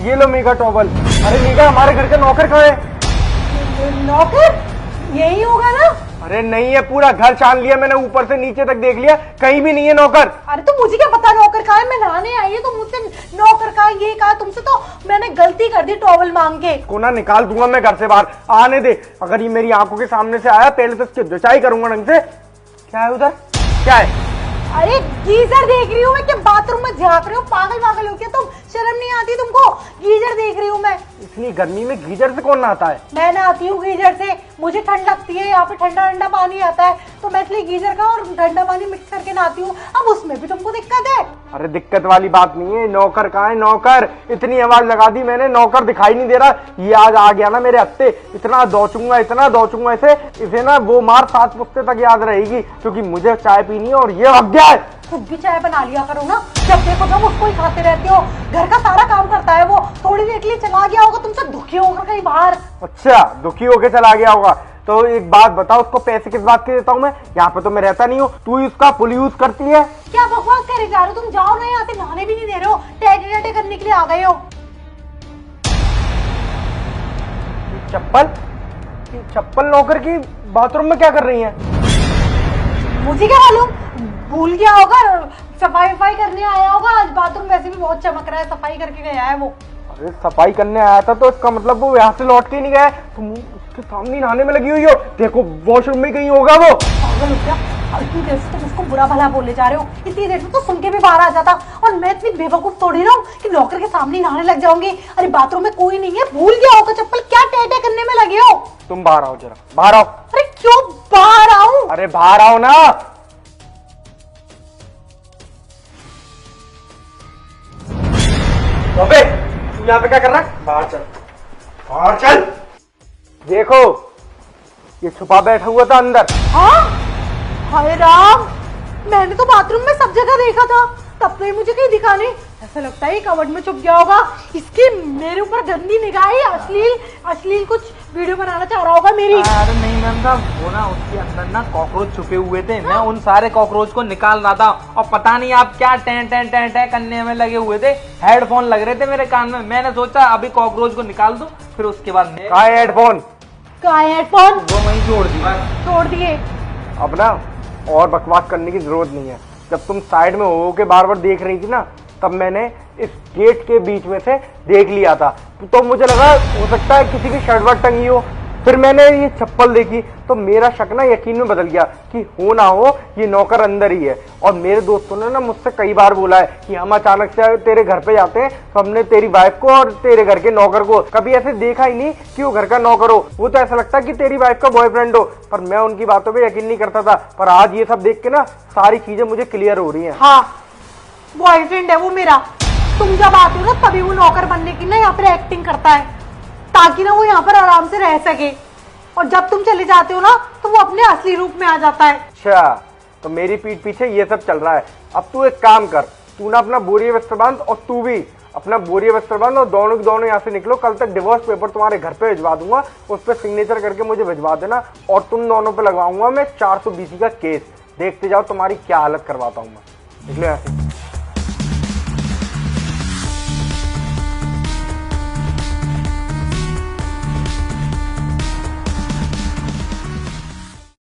ये लो मेघा टॉवल। अरे मेघा, हमारे घर का नौकर कहाँ है? नौकर यही होगा ना? अरे नहीं है, पूरा घर छान लिया मैंने, ऊपर से नीचे तक देख लिया, कहीं भी नहीं है नौकर। अरे तो मुझे क्या पता नौकर कहाँ है? मैं नहाने आई है तो मुझसे नौकर कहाँ है ये कहा, तुमसे तो मैंने गलती कर दी टॉवल मांग के। को ना निकाल दूंगा मैं घर से बाहर, आने दे। अगर ये मेरी आंखों के सामने से आया पहले तो इसकी जुचाई करूंगा ढंग से। क्या है उधर, क्या है? अरे गीजर देख रही हूँ मैं, क्या बाथरूम में झांक रही हूँ? पागल पागल हो क्या तुम? शर्म नहीं आती तुमको? गीजर देख रही हूँ मैं। इतनी गर्मी में गीजर से कौन नहाता है? मैं नहाती हूँ गीजर से, मुझे ठंड लगती है, यहाँ पे ठंडा ठंडा पानी आता है तो मैं इसलिए गीजर का और ठंडा पानी मिक्स करके नहाती हूँ। अब उसमें भी तुमको दिक्कत है? अरे दिक्कत वाली बात नहीं है। नौकर कहाँ है? नौकर, इतनी आवाज लगा दी मैंने, नौकर दिखाई नहीं दे रहा। ये आज आ गया ना मेरे हत्ते, इतना दौचूंगा इसे ना वो मार 7 पुश्ते तक याद रहेगी, क्योंकि मुझे चाय पीनी है और ये हक गया है। खुद भी चाय बना लिया करो ना, जब देखो जब उसको ही खाते रहते हो। घर का सारा काम करता है वो, थोड़ी देर के लिए चला गया होगा तुमसे दुखी होकर कहीं बाहर। अच्छा, दुखी होके चला गया होगा। तो एक बात बताओ, उसको पैसे किस बात के देता हूँ मैं? यहाँ पे तो मैं रहता नहीं हूँ, तू ही उसका फुल यूज करती है। क्या बकवास करे जा रहे हो तुम? जाओ ना यहाँ से, नहाने भी नहीं दे रहे हो, टेटे टेटे करने के लिए आ गए हो। चप्पल नौकर की बाथरूम में क्या कर रही है? मुझे क्या मालूम, भूल गया होगा, सफाई वफाई करने आया होगा। आज बाथरूम वैसे भी बहुत चमक रहा है, सफाई करके गया है वो। अरे सफाई करने आया था तो इसका मतलब वो यहाँ से लौट के नहीं गया। तुम उसके सामने नहाने में लगी हुई हो, देखो वॉशरूम में कहीं होगा वो। पागल हो गया? इतनी देर से तुम उसको बुरा भला बोले जा रहे हो, इतनी देर से तो सुन के भी बाहर आ जाता। और मैं इतनी बेवकूफ थोड़ी ना हूँ कि नौकर के सामने नहाने लग जाऊंगी। अरे बाथरूम में कोई नहीं है, भूल गया होगा चप्पल, क्या टेटे करने में लगे हो? तुम बाहर आओ, जरा बाहर आओ। अरे क्यों बाहर आऊं? अरे बाहर आओ ना। अबे तू यहाँ पे क्या कर रहा है? बाहर चल, बाहर चल। देखो ये छुपा बैठा हुआ था अंदर। हाँ? हाय राम, मैंने तो बाथरूम में सब जगह देखा था, तब तो ये मुझे कहीं दिखा नहीं। ऐसा लगता है कबर्ड में छुप गया होगा। इसकी मेरे ऊपर गंदी निगाहें, अश्लील कुछ वीडियो बनाना चाह रहा होगा मेरी। अरे नहीं मैम साहब, वो ना उसके अंदर ना कॉकरोच छुपे हुए थे। मैं उन सारे कॉकरोच को निकाल रहा था और पता नहीं आप क्या टें टें टें टें करने में लगे हुए थे। हेडफोन लग रहे थे मेरे कान में, मैंने सोचा अभी कॉकरोच को निकाल दूं, फिर उसके बाद कहाँ है हेडफोन? कहाँ है हेडफोन? वो वहीं छोड़ दिया। छोड़ दिए। अब ना और बकवास करने की जरूरत नहीं है। जब तुम साइड में हो के बार बार देख रही थी ना, तब मैंने इस गेट के बीच में से देख लिया था, तो मुझे लगा हो सकता है किसी की शर्ट वर्ट टंगी हो। फिर मैंने ये चप्पल देखी तो मेरा शक ना यकीन में बदल गया कि हो ना हो ये नौकर अंदर ही है। और मेरे दोस्तों ने ना मुझसे कई बार बोला है कि हम अचानक से तेरे घर पे जाते हैं तो हमने तेरी वाइफ को और तेरे घर के नौकर को कभी ऐसे देखा ही नहीं कि वो घर का नौकर हो। वो तो ऐसा लगता है कि तेरी वाइफ का बॉयफ्रेंड हो, पर मैं उनकी बातों पर यकीन नहीं करता था। पर आज ये सब देख के ना सारी चीजें मुझे क्लियर हो रही है। हाँ, बॉयफ्रेंड है वो मेरा। तुम जब आते हो ना तभी वो नौकर बनने की ना यहाँ पर एक्टिंग करता है, ताकि ना वो यहाँ पर आराम से रह सके। और जब तुम चले जाते हो ना तो वो अपने असली रूप में आ जाता है। अच्छा, तो मेरी पीठ पीछे ये सब चल रहा है। अब तू एक काम कर, तू ना अपना बोरिया वस्त्र बांध और तू भी अपना बोरिया वस्त्र बांध और दोनों के दोनों यहाँ से निकलो। कल तक डिवोर्स पेपर तुम्हारे घर पे भिजवा दूंगा, उस पर सिग्नेचर करके मुझे भिजवा देना और तुम दोनों पे लगवाऊंगा मैं 420 का केस। देखते जाओ तुम्हारी क्या हालत करवाता हूँ मैं। निकलो यहाँ से।